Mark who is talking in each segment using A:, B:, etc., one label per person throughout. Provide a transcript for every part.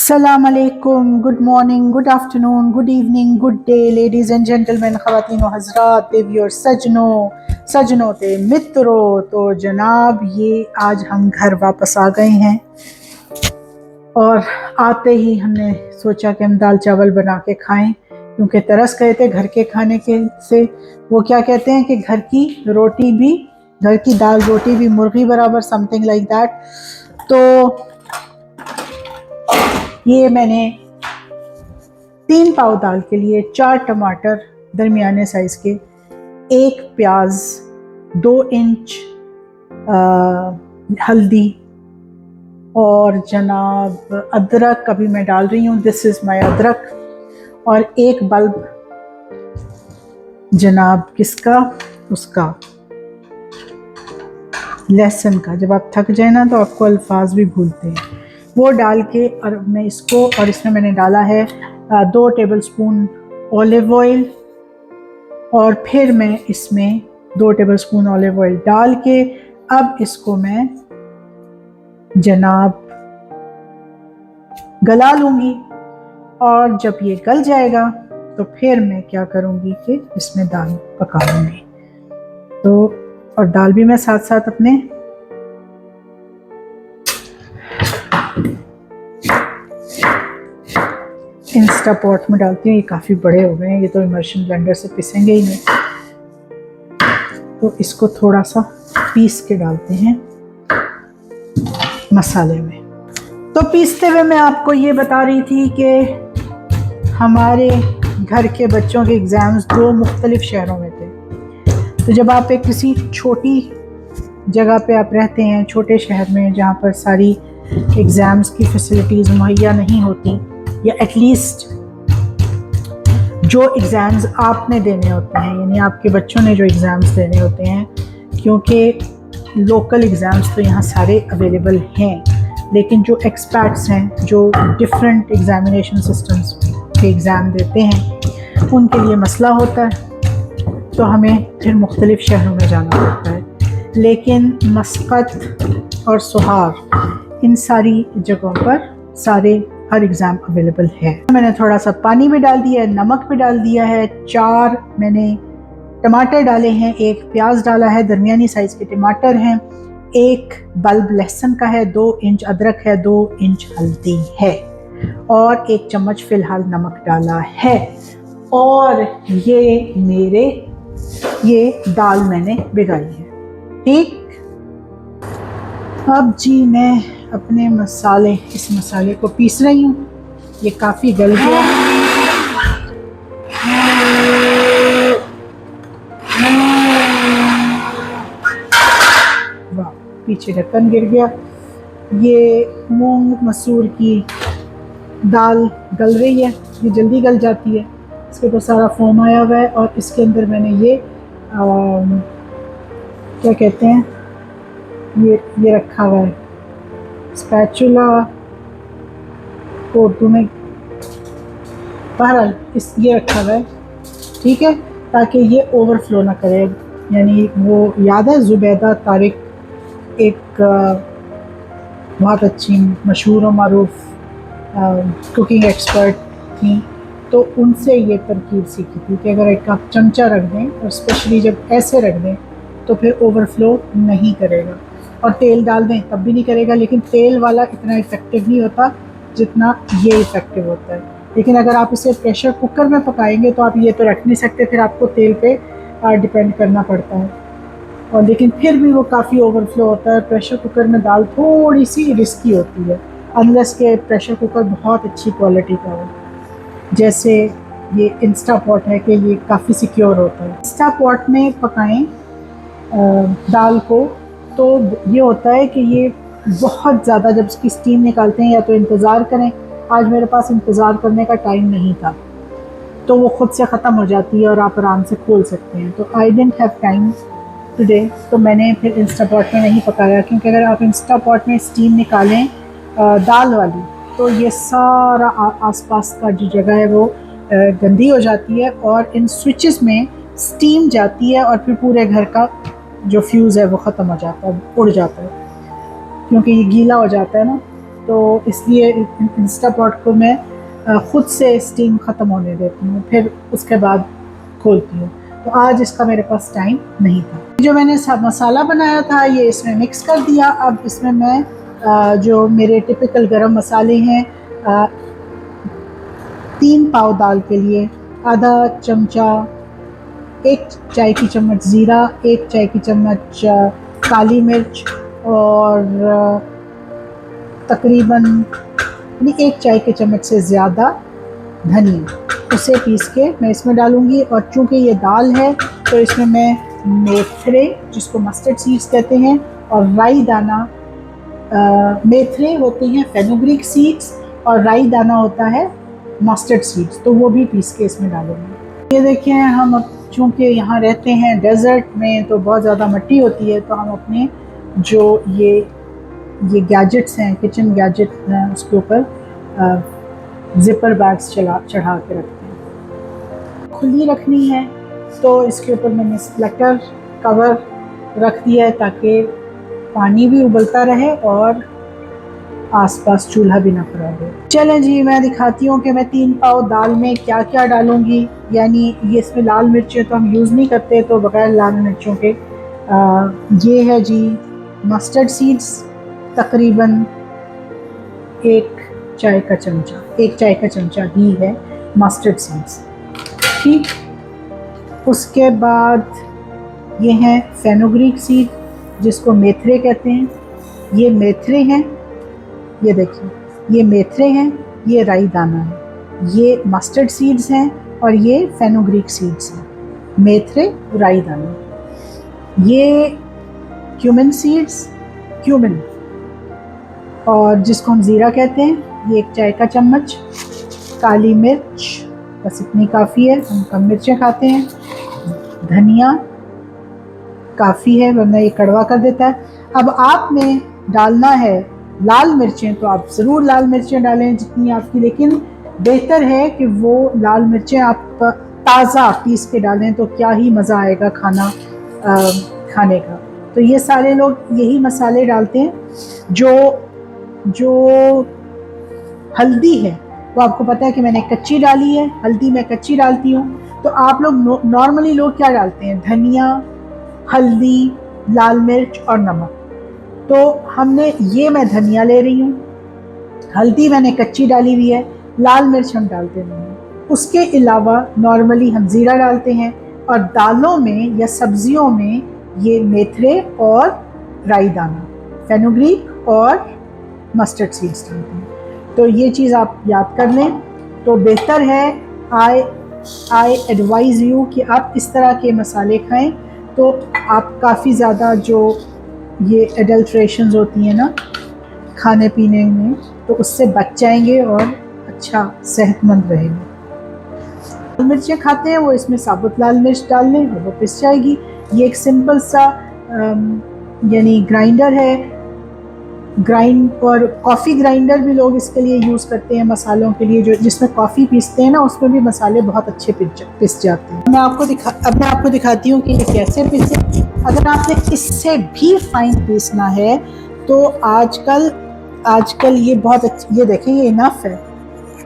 A: अस्सलाम वालेकुम, good morning, good afternoon, good evening, good day ladies and gentleman, ख़वातीन व हज़रात, देवी और सजनों ते मित्रों। तो जनाब ये आज हम घर वापस आ गए हैं और आते ही हमने सोचा कि हम दाल चावल बना के खाएं, क्योंकि तरस गए थे घर के खाने के से। वो क्या कहते हैं कि घर की रोटी भी, घर की दाल रोटी भी मुर्गी बराबर, समथिंग लाइक दैट। तो ये मैंने 3 पाव दाल के लिए 4 टमाटर दरमियाने साइज़ के, 1 प्याज, 2 इंच हल्दी और जनाब अदरक अभी मैं डाल रही हूँ, दिस इज़ माय अदरक, और 1 बल्ब जनाब किसका, उसका लहसुन का। जब आप थक जाए ना तो आपको अल्फाज भी भूलते हैं। वो डाल के और मैं इसको, और इसमें मैंने डाला है 2 टेबलस्पून ऑलिव ऑयल, और फिर मैं इसमें 2 टेबलस्पून ऑलिव ऑयल डाल के अब इसको मैं जनाब गला लूँगी। और जब ये गल जाएगा तो फिर मैं क्या करूँगी कि इसमें दाल पका लूँगी। तो और दाल भी मैं साथ साथ अपने इंस्टा पॉट में डालती हूँ। ये काफ़ी बड़े हो गए हैं, ये तो इमर्शन ब्लेंडर से पिसेंगे ही नहीं, तो इसको थोड़ा सा पीस के डालते हैं मसाले में। तो पीसते हुए मैं आपको ये बता रही थी कि हमारे घर के बच्चों के एग्ज़ाम्स 2 मुख्तलिफ शहरों में थे। तो जब आप एक किसी छोटी जगह पे आप रहते हैं, छोटे शहर में, जहाँ पर सारी एग्ज़ाम्स की फैसिलिटीज़ मुहैया नहीं होती, या एटलीस्ट जो एग्ज़ाम्स आपने देने होते हैं, यानी आपके बच्चों ने जो एग्ज़ाम्स देने होते हैं, क्योंकि लोकल एग्ज़ाम्स तो यहाँ सारे अवेलेबल हैं, लेकिन जो एक्सपर्ट्स हैं, जो डिफरेंट एग्ज़ामिनेशन सिस्टम्स के एग्ज़ाम देते हैं, उनके लिए मसला होता है, तो हमें फिर मुख्तलिफ शहरों में जाना पड़ता है। लेकिन मस्कत और सोहार, इन सारी जगहों पर हर एग्ज़ाम अवेलेबल है। मैंने थोड़ा सा पानी भी डाल दिया है, नमक भी डाल दिया है, 4 मैंने टमाटर डाले हैं, 1 प्याज डाला है, दरमियानी साइज़ के टमाटर हैं, 1 बल्ब लहसुन का है, 2 इंच अदरक है, 2 इंच हल्दी है, और 1 चम्मच फ़िलहाल नमक डाला है। और ये दाल मैंने भिगाई है। ठीक, अब जी मैं अपने इस मसाले को पीस रही हूँ। ये काफ़ी गल गया, वाह, पीछे ढक्कन गिर गया। ये मूंग मसूर की दाल गल रही है, ये जल्दी गल जाती है, इसके ऊपर सारा फोम आया हुआ है, और इसके अंदर मैंने ये क्या कहते हैं, ये रखा हुआ है स्पैचुला को उर्दू में, बहरहाल ये रखा हुआ है, ठीक है, ताकि ये ओवरफ्लो ना करे। यानी वो याद है ज़ुबैदा तारिक एक बहुत अच्छी मशहूर और मारूफ कुकिंग एक्सपर्ट थी, तो उनसे ये तरकीब सीखी थी कि अगर एक आप चमचा रख दें, और स्पेशली जब ऐसे रख दें, तो फिर ओवरफ्लो नहीं करेगा, और तेल डाल दें तब भी नहीं करेगा। लेकिन तेल वाला इतना इफ़ेक्टिव नहीं होता जितना ये इफ़ेक्टिव होता है। लेकिन अगर आप इसे प्रेशर कुकर में पकाएंगे तो आप ये तो रख नहीं सकते, फिर आपको तेल पे डिपेंड करना पड़ता है, और लेकिन फिर भी वो काफ़ी ओवरफ्लो होता है। प्रेशर कुकर में दाल थोड़ी सी रिस्की होती है, अनलेस के प्रेशर कुकर बहुत अच्छी क्वालिटी का हो, जैसे ये इंस्टा पॉट है कि ये काफ़ी सिक्योर होता है। इंस्टा पॉट में पकाएं दाल को, तो ये होता है कि ये बहुत ज़्यादा जब इसकी स्टीम निकालते हैं, या तो इंतज़ार करें, आज मेरे पास इंतज़ार करने का टाइम नहीं था, तो वो ख़ुद से ख़त्म हो जाती है और आप आराम से खोल सकते हैं। तो I didn't have time today, तो मैंने फिर इंस्टा पॉट में नहीं पकाया, क्योंकि अगर आप इंस्टा पॉट में स्टीम निकालें दाल वाली, तो ये सारा आसपास का जो जगह है वो गंदी हो जाती है, और इन स्विचेस में स्टीम जाती है, और फिर पूरे घर का जो फ्यूज़ है वो ख़त्म हो जाता है, उड़ जाता है, क्योंकि ये गीला हो जाता है ना। तो इसलिए इंस्टापॉट को मैं ख़ुद से स्टीम ख़त्म होने देती हूँ, फिर उसके बाद खोलती हूँ। तो आज इसका मेरे पास टाइम नहीं था। जो मैंने मसाला बनाया था ये इसमें मिक्स कर दिया। अब इसमें मैं जो मेरे टिपिकल गरम मसाले हैं, 3 पाव दाल के लिए आधा चमचा, 1 चाय की चम्मच ज़ीरा, 1 चाय की चम्मच काली मिर्च और तकरीबन 1 चाय के चम्मच से ज़्यादा धनिया, उसे पीस के मैं इसमें डालूँगी। और चूँकि ये दाल है तो इसमें मैं मेथरे, जिसको मस्टर्ड सीड्स कहते हैं, और राई दाना, मेथरे होते हैं फेनुग्रीक सीड्स और राई दाना होता है मस्टर्ड सीड्स, तो वो भी पीस के इसमें डालूँगी। ये देखिए, हम चूँकि यहाँ रहते हैं डेज़र्ट में तो बहुत ज़्यादा मिट्टी होती है, तो हम अपने जो ये गैजेट्स हैं, किचन गैजेट हैं, उसके ऊपर ज़िपर बैग्स चढ़ा के रखते हैं। खुली रखनी है तो इसके ऊपर मैंने स्प्लैटर कवर रख दिया है ताकि पानी भी उबलता रहे और आसपास चूल्हा भी ना खराब हो। चलें जी, मैं दिखाती हूँ कि मैं 3 पाव दाल में क्या क्या डालूँगी। यानी ये इसमें लाल मिर्चें तो हम यूज़ नहीं करते, तो बगैर लाल मिर्चों के ये है जी मस्टर्ड सीड्स, तकरीबन 1 चाय का चमचा ही है मस्टर्ड सीड्स। ठीक, उसके बाद ये हैं फेनुग्रीक सीड, जिसको मेथरे कहते हैं। ये मेथरे हैं, ये देखिए, ये मेथरे हैं, ये राई दाना है, ये मस्टर्ड सीड्स हैं और ये फेनुग्रीक सीड्स हैं। मेथरे, राई दाना, ये क्यूमिन सीड्स, क्यूमिन, और जिसको हम ज़ीरा कहते हैं, ये 1 चाय का चम्मच। काली मिर्च, बस इतनी काफ़ी है, हम कम मिर्चें खाते हैं। धनिया काफ़ी है, वरना ये कड़वा कर देता है। अब आपने डालना है लाल मिर्चें, तो आप ज़रूर लाल मिर्चें डालें जितनी आपकी, लेकिन बेहतर है कि वो लाल मिर्चें आप ताज़ा पीस के डालें, तो क्या ही मज़ा आएगा खाने का। तो ये सारे लोग यही मसाले डालते हैं। जो हल्दी है वो आपको पता है कि मैंने कच्ची डाली है, हल्दी मैं कच्ची डालती हूँ। तो आप लोग नॉर्मली लोग क्या डालते हैं? धनिया, हल्दी, लाल मिर्च और नमक। तो ये मैं धनिया ले रही हूँ, हल्दी मैंने कच्ची डाली हुई है, लाल मिर्च हम डालते नहीं हैं। उसके अलावा नॉर्मली हम ज़ीरा डालते हैं, और दालों में या सब्जियों में ये मेथरे और राई दाना, फेनुग्रीक और मस्टर्ड सीड्स डालते हैं। तो ये चीज़ आप याद कर लें तो बेहतर है। आई एडवाइज़ यू कि आप इस तरह के मसाले खाएं, तो आप काफ़ी ज़्यादा जो ये एडल्ट्रेशंस होती हैं ना खाने पीने में, तो उससे बच जाएंगे और अच्छा सेहतमंद रहेंगे। लाल मिर्चें खाते हैं वो इसमें साबुत लाल मिर्च डाल लें और वो पिस जाएगी। ये एक सिंपल सा यानी ग्राइंडर है, और कॉफ़ी ग्राइंडर भी लोग इसके लिए यूज़ करते हैं मसालों के लिए, जो जिसमें कॉफ़ी पीसते हैं ना, उसमें भी मसाले बहुत अच्छे पिस जाते हैं। मैं आपको दिखाती हूँ कि ये कैसे पिसे। अगर आपने इससे भी फाइन पीसना है तो आजकल ये बहुत अच्छी, ये देखें, ये इनफ है।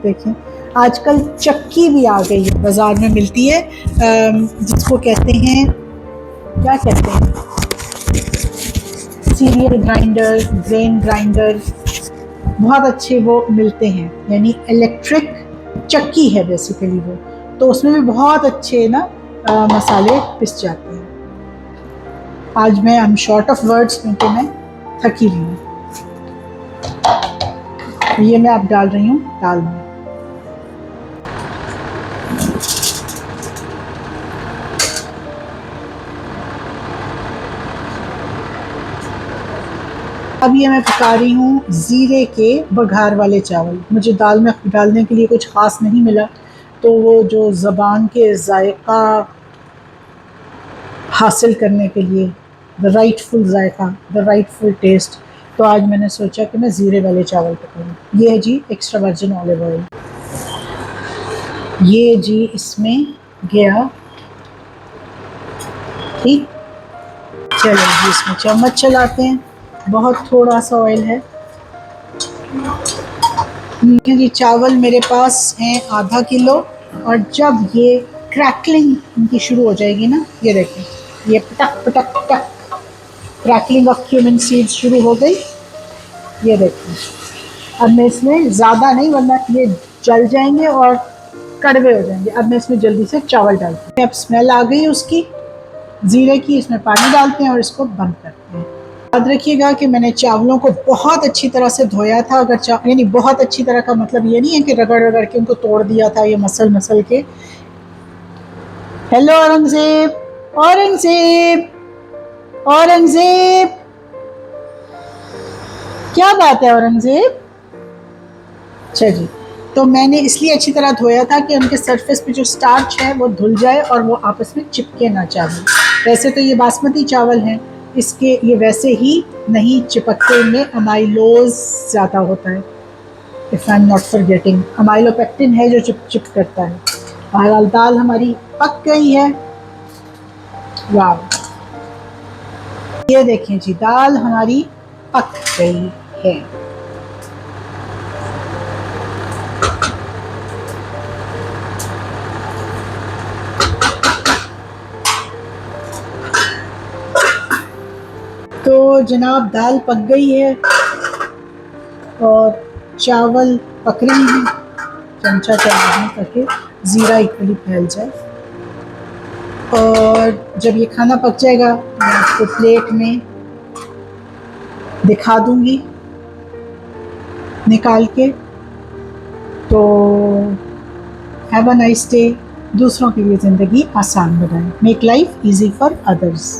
A: देखें, आजकल चक्की भी आ गई है, बाज़ार में मिलती है, जिसको कहते हैं, क्या कहते हैं, सीरियल ग्राइंडर, ग्रेन ग्राइंडर, बहुत अच्छे वो मिलते हैं। यानी इलेक्ट्रिक चक्की है बेसिकली वो, तो उसमें भी बहुत अच्छे ना मसाले पिस जाते हैं। आज मैं I am short of words क्योंकि मैं थकी हुई हूँ। ये मैं अब डाल रही हूँ दाल में। अब ये मैं पका रही हूँ ज़ीरे के बघार वाले चावल। मुझे दाल में डालने के लिए कुछ ख़ास नहीं मिला, तो वो जो ज़बान के जायका हासिल करने के लिए, द राइटफुल जायका, द राइटफुल टेस्ट, तो आज मैंने सोचा कि मैं ज़ीरे वाले चावल पकाऊँ। ये है जी एक्स्ट्रा वर्जिन ऑलिव ऑयल, ये जी इसमें गया। ठीक, चलो जी इसमें चम्मच चलाते हैं। बहुत थोड़ा सा ऑयल है, जी चावल मेरे पास हैं आधा किलो, और जब ये क्रैकलिंग इनकी शुरू हो जाएगी ना, ये देखें, ये पटक पटक पटक क्रैकलिंग ऑफ क्यूमिन सीड्स शुरू हो गई, ये देखें। अब मैं इसमें ज़्यादा नहीं, वरना ये जल जाएंगे और कड़वे हो जाएंगे। अब मैं इसमें जल्दी से चावल डालती हूँ। अब स्मेल आ गई उसकी ज़ीरे की, इसमें पानी डालते हैं और इसको बंद करते हैं। याद रखिएगा कि मैंने चावलों को बहुत अच्छी तरह से धोया था। अगर यानी बहुत अच्छी तरह का मतलब ये नहीं है कि रगड़ रगड़ के उनको तोड़ दिया था, ये मसल मसल के। हेलो औरंगजेब, औरंगजेब, औरंगजेब, क्या बात है औरंगजेब? अच्छा जी, तो मैंने इसलिए अच्छी तरह धोया था कि उनके सरफेस पे जो स्टार्च है वो धुल जाए और वो आपस में चिपके ना चावल। वैसे तो ये बासमती चावल हैं, इसके ये वैसे ही नहीं चिपकते, इनमें अमाइलोज ज़्यादा होता है। If I am not forgetting, amylopectin है जो चिप चिप करता है। बहरहाल दाल हमारी पक गई है। वाह, ये देखें जी, दाल हमारी पक गई है। तो जनाब दाल पक गई है और चावल पक रहे हैं। चमचा चला रहे हैं ताकि ज़ीरा इक्वली फैल जाए। और जब ये खाना पक जाएगा मैं आपको प्लेट में दिखा दूंगी निकाल के। तो हैव अ नाइस डे। दूसरों के लिए ज़िंदगी आसान बनाएं। Make life easy for others.